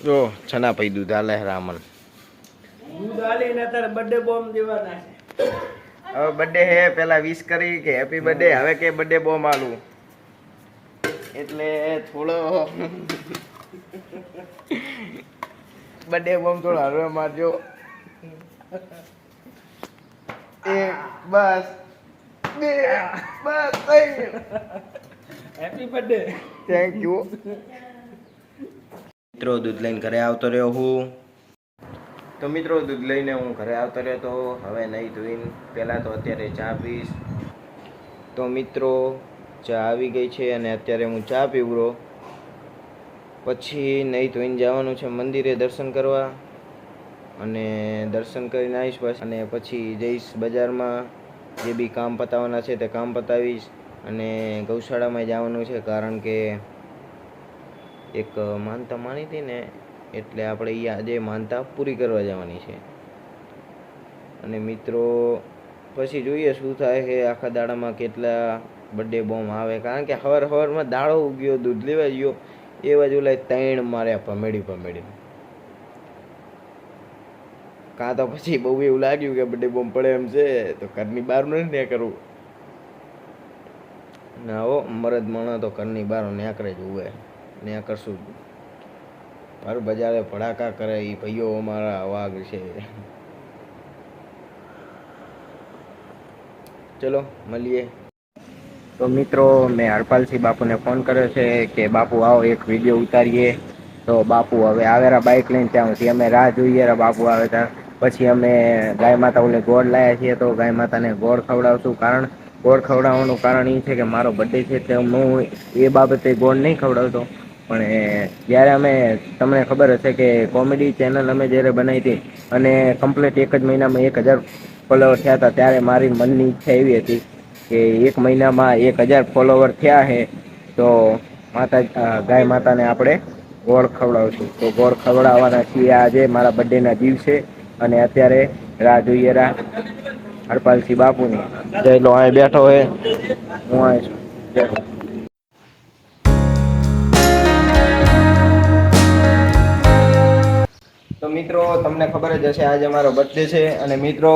જો છના પઈ દૂધ આલે રામન દૂધ આલીને તારે બર્થડે બોમ્બ દેવાના છે. હવે બર્થડે હે પેલા વિશ કરી કે હેપી બર્થડે હવે કે બર્થડે બોમ્બ આલું એટલે થોડો બર્થડે બોમ્બ થોડો હળવે મારજો. એક બસ બે બસ થઈ હેપી બર્થડે. Thank you. મિત્રો દૂધ લઈને ઘરે આવતો રહ્યો હું. તો મિત્રો દૂધ લઈને હું ઘરે આવતો રહ્યો તો હવે નહીં ધોઈને પહેલાં તો અત્યારે ચા પીશ. તો મિત્રો ચા આવી ગઈ છે અને અત્યારે હું ચા પીવરો પછી નહીં ધોઈને જવાનું છે મંદિરે દર્શન કરવા અને દર્શન કરીને આવીશ બસ અને પછી જઈશ બજારમાં જે બી કામ પતાવવાના છે તે કામ પતાવીશ અને ગૌશાળામાં જવાનું છે કારણ કે એક માનતા માની હતી ને એટલે આપણે એ આજે માનતા પૂરી કરવા જવાની છે. અને મિત્રો પછી જોઈએ શું થાય છે આખા દાડામાં કેટલા બર્થડે બોમ્બ આવે કારણ કે સવારમાં દાડો ઉગ્યો દૂધ લેવા ગયો એ બાજુ લાઈ 3 માર્યા ભમેડી કાં તો પછી બહુ એવું લાગ્યું કે બર્થડે બોમ્બ પડે એમ છે તો ઘરની બહાર નથી ને કરવું ના હો મરદ માણસ તો ઘરની બહાર નેકરે જ ઉવે ને કરશું મારું બજારે ભડાકા કરે એ ભાઈઓ અમારા વાઘ છે. ચલો મળીએ. તો મિત્રો મેં હરપાલસિંહ બાપુને ફોન કર્યો છે કે બાપુ આવો એક વિડીયો ઉતારીએ. તો બાપુ હવે આવેરા બાઇક લઈને ત્યાં સુધી અમે રાહ જોઈએ બાપુ આવે ત્યાં પછી અમે ગાય માતા ઓલે ગોળ લાવ્યા છીએ તો ગાય માતાને ગોળ ખવડાવશું કારણ ગોળ ખવડાવવાનું કારણ એ છે કે મારો બર્થડે છે એટલે હું એ બાબતે ગોળ નહીં ખવડાવતો પણ જ્યારે અમે તમને ખબર હશે કે કોમેડી ચેનલ અમે જ્યારે બનાવી હતી અને કમ્પ્લીટ એક જ મહિનામાં 1000 ફોલોવર થયા હતા ત્યારે મારી મનની ઈચ્છા એવી હતી કે એક મહિનામાં 1000 ફોલોવર થયા છે તો ગાય માતાને આપણે ગોળ ખવડાવશું. તો ગોળ ખવડાવવાના છીએ આજે મારા બર્થડેના દિવસે અને અત્યારે રાહ જોઈએ હરપાલસિંહ બાપુની જયલો અહીં બેઠો હે હું અહીં બેઠો. તો મિત્રો તમને ખબર જ હશે આજે મારો બર્થડે છે અને મિત્રો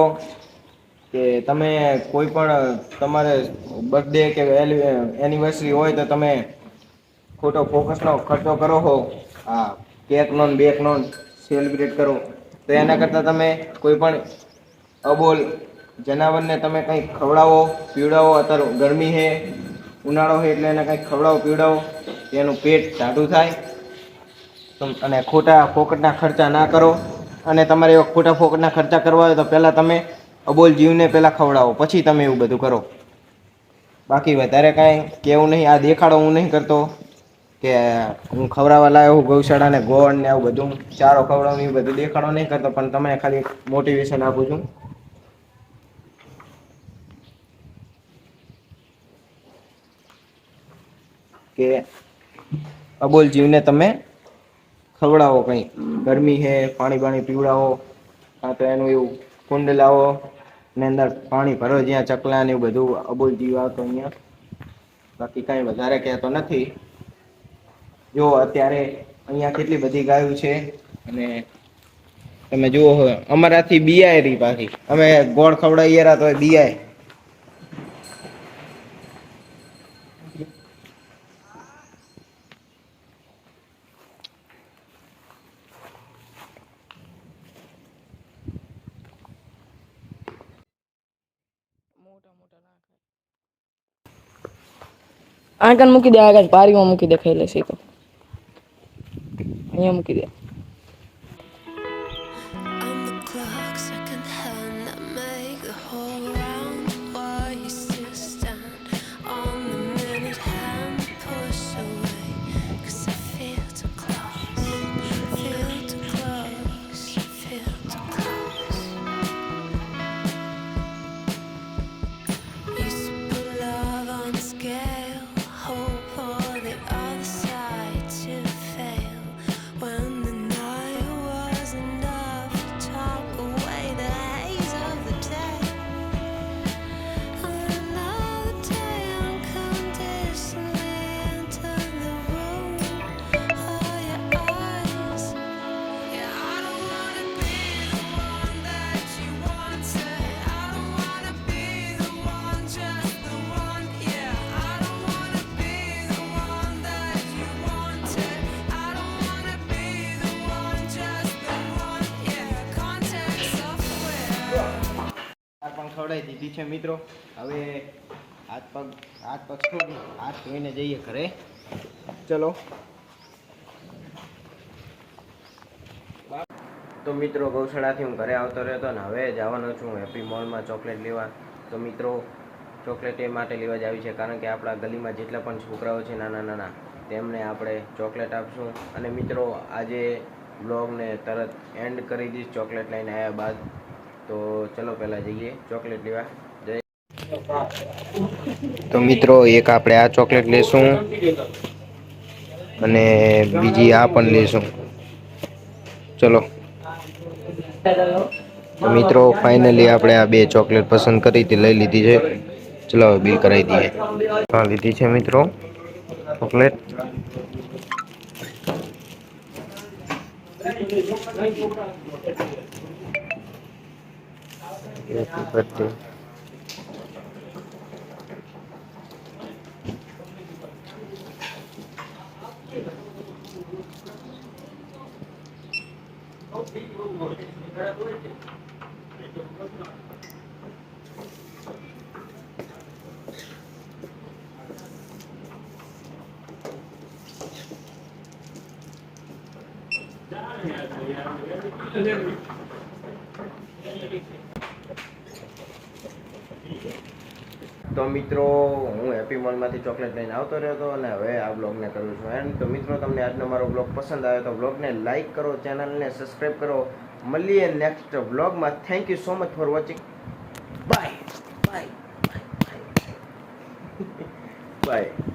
કે તમે કોઈ પણ તમારે બર્થડે કે એનિવર્સરી હોય તો તમે ખોટો ફોકસનો ખર્ચો કરો હો આ કેક નો બેક નો સેલિબ્રેટ કરો તો એના કરતાં તમે કોઈ પણ અબોલ જનાવરને તમે કંઈક ખવડાવો પીવડાવો. અત્યારે ગરમી છે ઉનાળો છે એટલે એને કંઈક ખવડાવો પીવડાવો એનું પેટ ટાઢું થાય અને ખોટા ફોકટના ખર્ચા ના કરો. અને તમારે એવા ખોટા ફોકટના ખર્ચા કરવા હોય તો પહેલાં તમે અબોલ જીવને પહેલાં ખવડાવો પછી તમે એવું બધું કરો. બાકી વધારે કાંઈ કેવું નહીં. આ દેખાડો હું નહીં કરતો કે હું ખવડાવવા લાવ્યો હું ગૌશાળાને ગોળ ને આવું બધું ચારો ખવડાવું એવું બધું દેખાડો નહીં કરતો પણ તમને ખાલી મોટિવેશન આપું છું કે અબોલ જીવને તમે ખવડાવો કંઈ ગરમી છે પાણી પીવડાવો કાં તો એનું એવું કુંડ લાવો ને અંદર પાણી ભરો જ્યાં ચકલા ને એવું બધું અબોલ જીવ આવતો અહીંયા. બાકી કાંઈ વધારે કહેતો નથી. જો અત્યારે અહીંયા કેટલી બધી ગાયો છે અને તમે જુઓ અમારાથી બીઆઈ રહી પાછી અમે ગોળ ખવડાવીએ તો બીઆઈ આગળ મૂકી દે આગળ પારીમાં મૂકી દે ખાઈ લેશે તો અહીંયા મૂકી દે. Hope for the other side to fail when the ખવડાવી દીધી છે મિત્રો. હવે હાથ પગ છોડી હાથ ધોઈને જઈએ ઘરે. ચલો. તો મિત્રો ગૌશાળાથી હું ઘરે આવતો રહેતો ને હવે જવાનો છું હેપી મોલમાં ચોકલેટ લેવા. તો મિત્રો ચોકલેટ એ માટે લેવા જ આવી છે કારણ કે આપણા ગલીમાં જેટલા પણ છોકરાઓ છે નાના તેમને આપણે ચોકલેટ આપશું. અને મિત્રો આજે બ્લોગને તરત એન્ડ કરી દઈશ ચોકલેટ લઈને આવ્યા બાદ. તો ચલો પહેલાં જઈએ ચોકલેટ લેવા. તો મિત્રો એક આપણે આ ચોકલેટ લેશું અને બીજી આ પણ લેશું. ચલો મિત્રો ફાઇનલી આપણે આ બે ચોકલેટ પસંદ કરી હતી, લઈ લીધી છે. ચલો હવે બિલ કરાવી દઈએ. હા લીધી છે મિત્રો ચોકલેટ. Happy birthday. તો મિત્રો હું હેપી મોલમાંથી ચોકલેટ લઈને આવતો રહ્યો હતો અને હવે આ બ્લોગને કરું છું એન્ડ. તો મિત્રો તમને આજનો મારો બ્લોગ પસંદ આવ્યો તો બ્લોગને લાઈક કરો, ચેનલને સબસ્ક્રાઈબ કરો. મળીએ નેક્સ્ટ બ્લોગમાં. Thank you so much for watching. Bye bye bye bye.